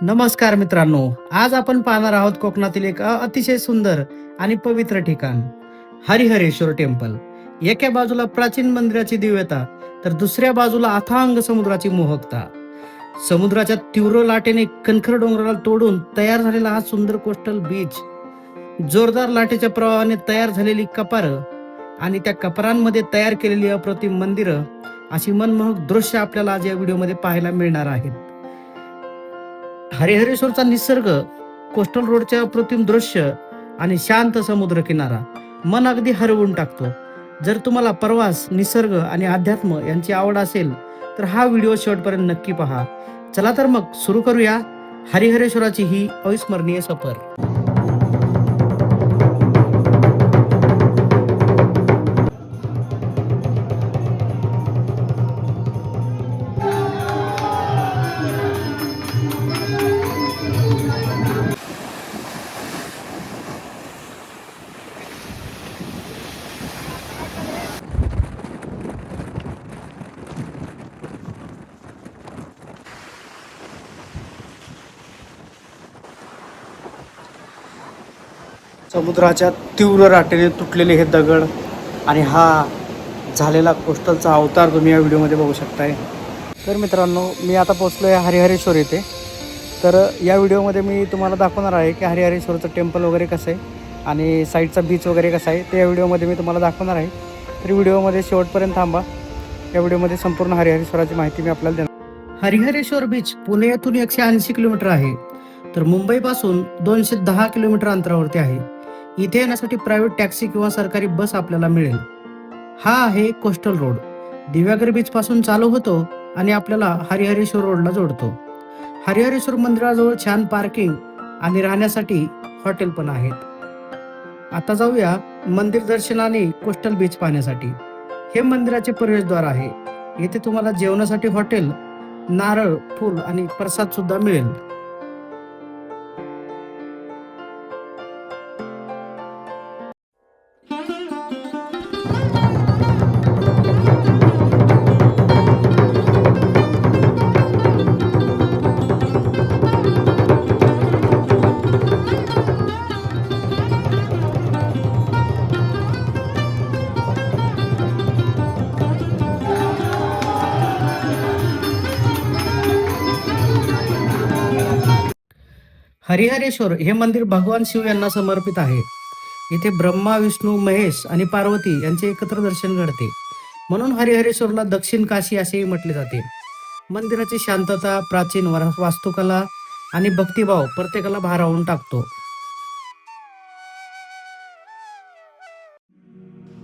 नमस्कार मित्रांनो, आज आपण पाहणार आहोत कोकणातील एक अतिशय सुंदर आणि पवित्र ठिकाण हरिहरेश्वर टेम्पल. एका बाजूला प्राचीन मंदिराची दिव्यता तर दुसऱ्या बाजूला अथांग समुद्राची मोहकता. समुद्राच्या तीव्र लाटेने कणखर डोंगराला तोडून तयार झालेला हा सुंदर कोस्टल बीच, जोरदार लाटेच्या प्रवाहाने तयार झालेली कपारं आणि त्या कपरांमध्ये तयार केलेली अप्रतिम मंदिरं, अशी मनमोहक दृश्य आपल्याला आज या व्हिडिओमध्ये पाहायला मिळणार आहेत. हरिहरेश्वरचा निसर्ग, कोस्टल रोडच्या अप्रतिम दृश्य आणि शांत समुद्र किनारा मन अगदी हरवून टाकतो. जर तुम्हाला प्रवास, निसर्ग आणि अध्यात्म यांची आवड असेल तर हा व्हिडिओ शेवटपर्यंत नक्की पहा. चला तर मग सुरू करूया हरिहरेश्वराची ही अविस्मरणीय सफर. समुद्राच्या तीव्र लाटेने तुटलेले हे दगड आणि हा झालेला कोस्टलचा अवतार तुम्ही या व्हिडिओमध्ये बघू शकताय. तर मित्रांनो, मी आता पोचलो आहे हरिहरेश्वर येथे. तर या व्हिडिओमध्ये मी तुम्हाला दाखवणार आहे की हरिहरेश्वरचं टेम्पल वगैरे कसं आहे आणि साईडचा बीच वगैरे कसा आहे, ते या व्हिडिओमध्ये मी तुम्हाला दाखवणार आहे. तर व्हिडिओमध्ये शेवटपर्यंत थांबा. या व्हिडिओमध्ये संपूर्ण हरिहरेश्वराची माहिती मी आपल्याला देणार. हरिहरेश्वर बीच पुणे येथून 180 किलोमीटर आहे, तर मुंबईपासून 210 किलोमीटर अंतरावरती आहे. इथे येण्यासाठी प्रायव्हेट टॅक्सी किंवा सरकारी बस आपल्याला मिळेल. हा आहे कोस्टल रोड. दिव्यागर बीच पासून चालू होतो आणि आपल्याला हरिहरेश्वर रोडला जोडतो. हरिहरेश्वर मंदिराजवळ छान पार्किंग आणि राहण्यासाठी हॉटेल पण आहेत. आता जाऊया मंदिर दर्शनाने कोस्टल बीच पाहण्यासाठी. हे मंदिराचे प्रवेशद्वार आहे. येथे तुम्हाला जेवणासाठी हॉटेल, नारळ, फूल आणि प्रसाद सुद्धा मिळेल. हरिहरेश्वर हे मंदिर भगवान शिव यांना समर्पित आहे. इथे ब्रह्मा, विष्णू, महेश आणि पार्वती यांचे एकत्र दर्शन घडते. म्हणून हरिहरेश्वरला दक्षिण काशी असेही म्हटले जाते. मंदिराची शांतता, प्राचीन वास्तुकला आणि भक्तिभाव प्रत्येकाला भारावून टाकतो.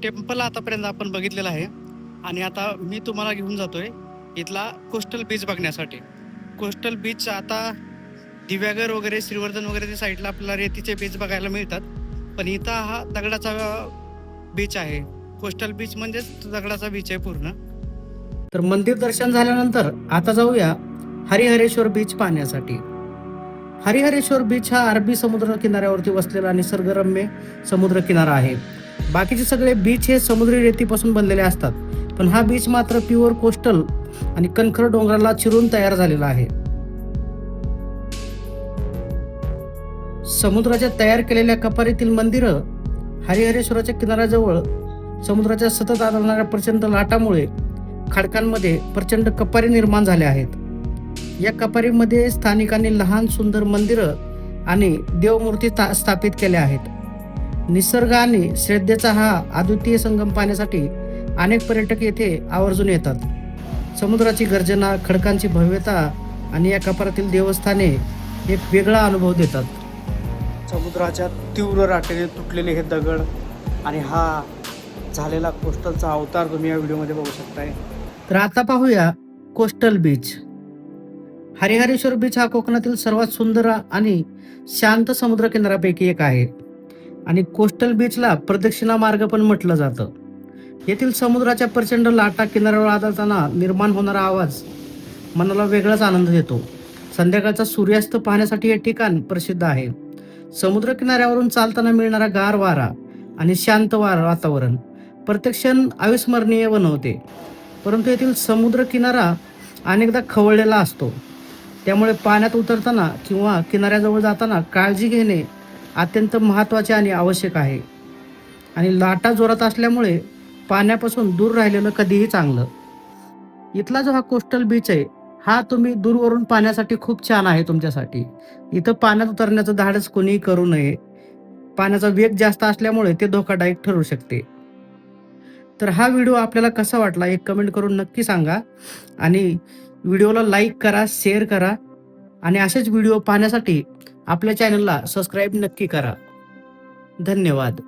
टेम्पल आतापर्यंत आपण बघितलेलं आहे आणि आता मी तुम्हाला घेऊन जातोय इथला कोस्टल बीच बघण्यासाठी. कोस्टल बीच आता दिव्यागर वगैरे, श्रीवर्धन वगैरे त्या साईडला आपल्याला रेतीचे बीच बघायला मिळतात, पण इथं हा दगडाचा बीच आहे. कोस्टल बीच म्हणजेच दगडाचा बीच आहे पूर्ण. तर मंदिर दर्शन झाल्यानंतर आता जाऊया हरिहरेश्वर बीच पाहण्यासाठी. हरिहरेश्वर बीच हा अरबी समुद्र किनाऱ्यावरती वसलेला निसर्गरम्य समुद्र किनारा आहे. बाकीचे सगळे बीच हे समुद्री रेतीपासून बनलेले असतात, पण हा बीच मात्र प्युअर कोस्टल आणि कणखर डोंगराला चिरून तयार झालेला आहे. समुद्राच्या तयार केलेल्या कपारीतील मंदिरं, हरिहरेश्वराच्या किनाऱ्याजवळ समुद्राच्या सतत आढळणाऱ्या प्रचंड लाटामुळे खडकांमध्ये प्रचंड कपारी निर्माण झाल्या आहेत. या कपारीमध्ये स्थानिकांनी लहान सुंदर मंदिरं आणि देवमूर्ती स्थापित केल्या आहेत. निसर्ग आणि श्रद्धेचा हा अद्वितीय संगम पाहण्यासाठी अनेक पर्यटक येथे आवर्जून येतात. समुद्राची गर्जना, खडकांची भव्यता आणि या कपारातील देवस्थाने एक वेगळा अनुभव देतात. समुद्राच्या तीव्र लाटेने तुटलेले हे दगड आणि हा झालेला कोस्टलचा अवतार तुम्ही या व्हिडिओमध्ये बघू शकताय. तर आता पाहूया कोस्टल बीच. हरिहरेश्वर बीच हा कोकणातील सर्वात सुंदर आणि शांत समुद्र किनाऱ्यापैकी एक आहे आणि कोस्टल बीचला प्रदक्षिणा मार्ग पण म्हटलं जातं. येथील समुद्राच्या प्रचंड लाटा किनाऱ्यावर आदळताना निर्माण होणारा आवाज मनाला वेगळाच आनंद देतो. संध्याकाळचा सूर्यास्त पाहण्यासाठी हे ठिकाण प्रसिद्ध आहे. समुद्र किनाऱ्यावरून चालताना मिळणारा गार वारा आणि शांत वातावरण प्रत्येक क्षण अविस्मरणीय बनवते. परंतु येथील समुद्र किनारा अनेकदा खवळलेला असतो. त्यामुळे पाण्यात उतरताना किंवा किनाऱ्याजवळ जाताना काळजी घेणे अत्यंत महत्त्वाचे आणि आवश्यक आहे. आणि लाटा जोरात असल्यामुळे पाण्यापासून दूर राहिलेलं कधीही चांगलं. इथला जो हा कोस्टल बीच आहे, हा तुम्ही दूरवरून पाहण्यासाठी खूप छान आहे तुमच्यासाठी. इथं पाण्यात उतरण्याचं धाडस कोणीही करू नये. पाण्याचा वेग जास्त असल्यामुळे ते धोकादायक ठरू शकते. तर हा व्हिडिओ आपल्याला कसा वाटला एक कमेंट करून नक्की सांगा आणि व्हिडिओला लाईक करा, शेअर करा आणि असेच व्हिडिओ पाहण्यासाठी आपल्या चॅनलला सबस्क्राईब नक्की करा. धन्यवाद.